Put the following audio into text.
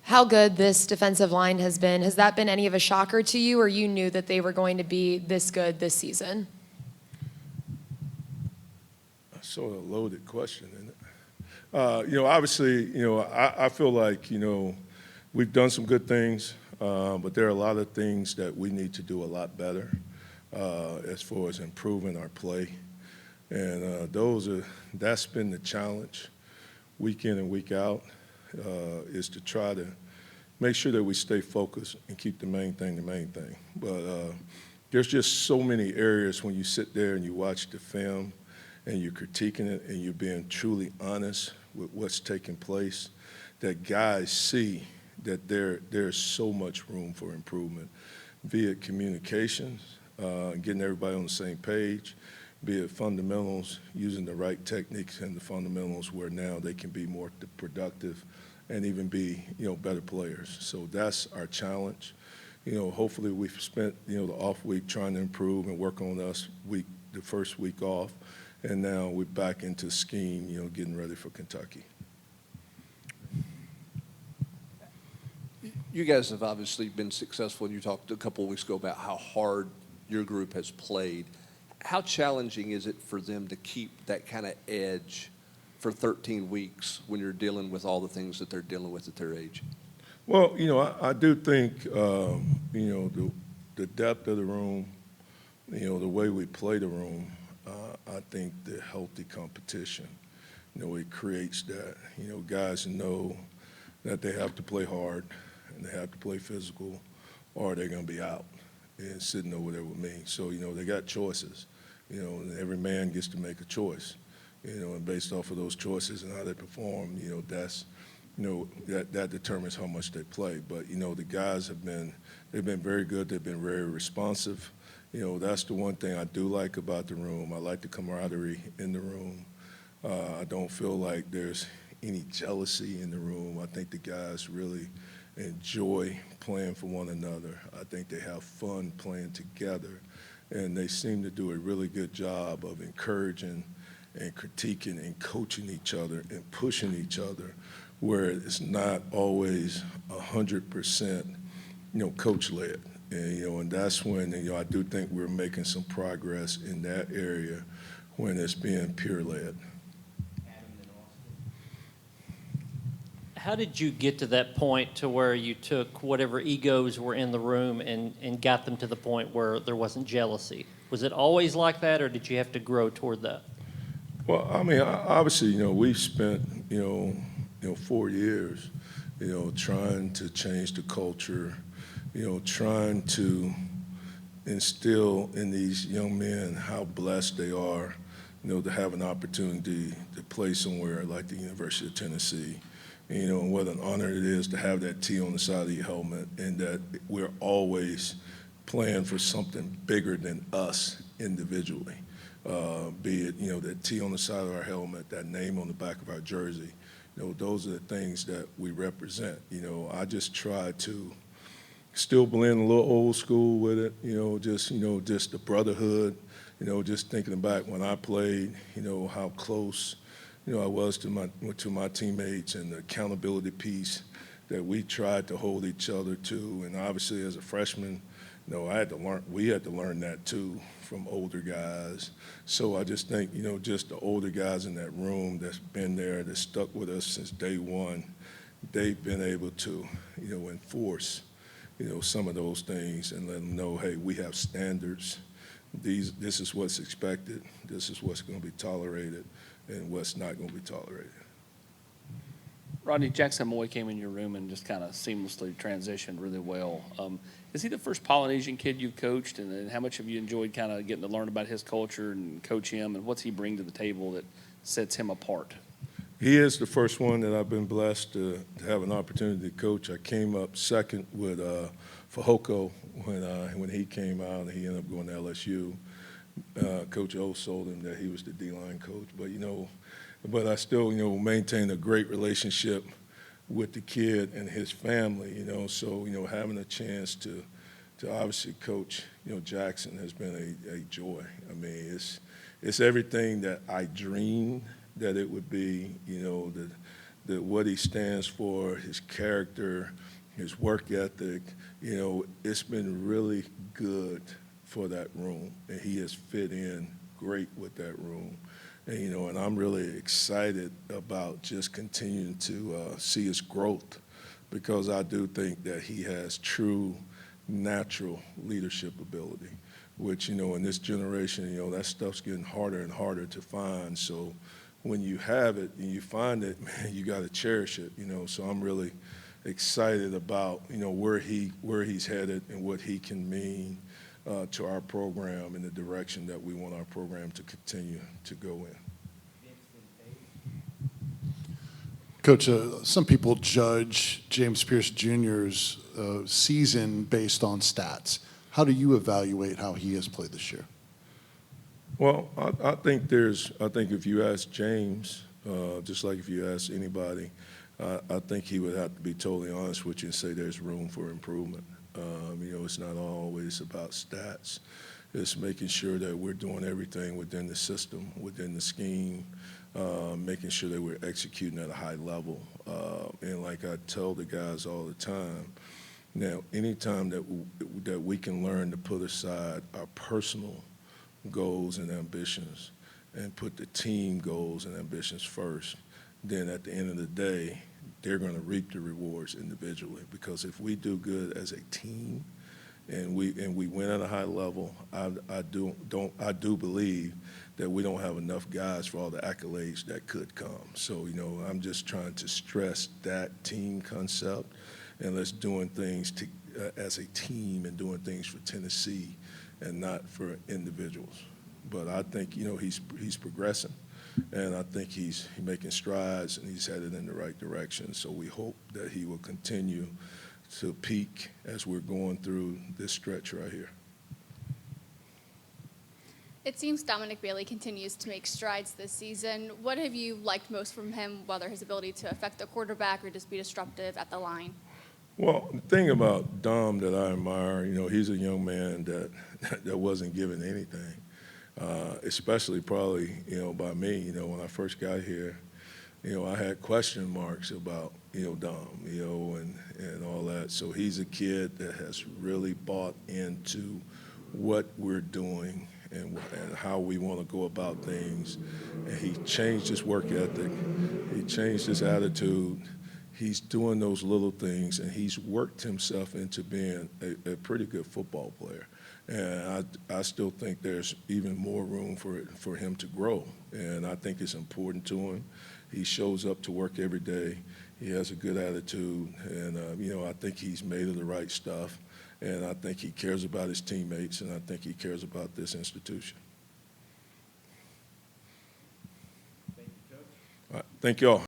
how good this defensive line has been. Has that been any of a shocker to you, or you knew that they were going to be this good this season? Sort of a loaded question, isn't it? Obviously, I feel like, we've done some good things, but there are a lot of things that we need to do a lot better as far as improving our play. And that's been the challenge week in and week out, is to try to make sure that we stay focused and keep the main thing the main thing. But there's just so many areas when you sit there and you watch the film and you're critiquing it and you're being truly honest with what's taking place, that guys see that there's so much room for improvement, be it communications, getting everybody on the same page, be it fundamentals, using the right techniques and the fundamentals where now they can be more productive and even be, better players. So that's our challenge. Hopefully we've spent, the off week trying to improve and work on us the first week off, and now we're back into scheme, getting ready for Kentucky. You guys have obviously been successful, and you talked a couple of weeks ago about how hard your group has played. How challenging is it for them to keep that kind of edge for 13 weeks when you're dealing with all the things that they're dealing with at their age? Well, I do think, the depth of the room, the way we play the room, I think the healthy competition, it creates that. Guys know that they have to play hard and they have to play physical or they're going to be out and sitting over there with me. So, they got choices, and every man gets to make a choice, and based off of those choices and how they perform, that's, that determines how much they play. But, the guys they've been very good. They've been very responsive. That's the one thing I do like about the room. I like the camaraderie in the room. I don't feel like there's any jealousy in the room. I think the guys really enjoy playing for one another. I think they have fun playing together, and they seem to do a really good job of encouraging and critiquing and coaching each other and pushing each other, where it's not always 100%, coach-led. And that's when, I do think we're making some progress in that area when it's being peer-led. How did you get to that point to where you took whatever egos were in the room and got them to the point where there wasn't jealousy? Was it always like that, or did you have to grow toward that? Well, obviously, we've spent, 4 years, trying to change the culture, trying to instill in these young men how blessed they are, to have an opportunity to play somewhere like the University of Tennessee. And what an honor it is to have that T on the side of your helmet, and that we're always playing for something bigger than us individually. Be it, that T on the side of our helmet, that name on the back of our jersey. Those are the things that we represent. I just try to still blend a little old school with it, just the brotherhood, just thinking back when I played, how close I was to my teammates, and the accountability piece that we tried to hold each other to. And obviously as a freshman, we had to learn that too from older guys. So I just think, just the older guys in that room that's been there, that stuck with us since day one, they've been able to, enforce, some of those things and let them know, hey, we have standards. This is what's expected. This is what's going to be tolerated and what's not going to be tolerated. Rodney, Jackson Moy came in your room and just kind of seamlessly transitioned really well. Is he the first Polynesian kid you've coached, and how much have you enjoyed kind of getting to learn about his culture and coach him, and what's he bring to the table that sets him apart? He is the first one that I've been blessed to have an opportunity to coach. I came up second with Fahoko when he came out, and he ended up going to LSU. Coach O sold him that he was the D-line coach, but I still, maintain a great relationship with the kid and his family, so, having a chance to obviously coach, Jackson has been a joy. It's everything that I dreamed that it would be, that what he stands for, his character, his work ethic, you know, it's been really good for that room, and he has fit in great with that room. And, you know, and I'm really excited about just continuing to see his growth, because I do think that he has true natural leadership ability, which, you know, in this generation, you know, that stuff's getting harder and harder to find. So when you have it and you find it, man, you got to cherish it, you know. So I'm really excited about, you know, where he's headed and what he can mean to our program and the direction that we want our program to continue to go in. Coach, some people judge James Pierce Jr.'s season based on stats. How do you evaluate how he has played this year? Well, I think if you ask James, just like if you ask anybody, I think he would have to be totally honest with you and say there's room for improvement. You know, it's not always about stats. It's making sure that we're doing everything within the system, within the scheme, making sure that we're executing at a high level. And like I tell the guys all the time, now, anytime that we can learn to put aside our personal goals and ambitions and put the team goals and ambitions first, then at the end of the day, they're going to reap the rewards individually. Because if we do good as a team and we win at a high level, I do believe that we don't have enough guys for all the accolades that could come. So, you know, I'm just trying to stress that team concept, and let's doing things as a team and doing things for Tennessee and not for individuals. But I think, you know, he's progressing, and I think he's making strides, and he's headed in the right direction. So we hope that he will continue to peak as we're going through this stretch right here. It seems Dominic Bailey continues to make strides this season. What have you liked most from him, whether his ability to affect the quarterback or just be disruptive at the line? Well, the thing about Dom that I admire, you know, he's a young man that wasn't given anything, especially probably, you know, by me. You know, when I first got here, you know, I had question marks about, you know, Dom, you know, and all that. So he's a kid that has really bought into what we're doing and how we want to go about things. And he changed his work ethic. He changed his attitude. He's doing those little things, and he's worked himself into being a pretty good football player. And I still think there's even more room for him to grow. And I think it's important to him. He shows up to work every day. He has a good attitude. And, you know, I think he's made of the right stuff. And I think he cares about his teammates, and I think he cares about this institution. Thank you, Coach. All right. Thank you all.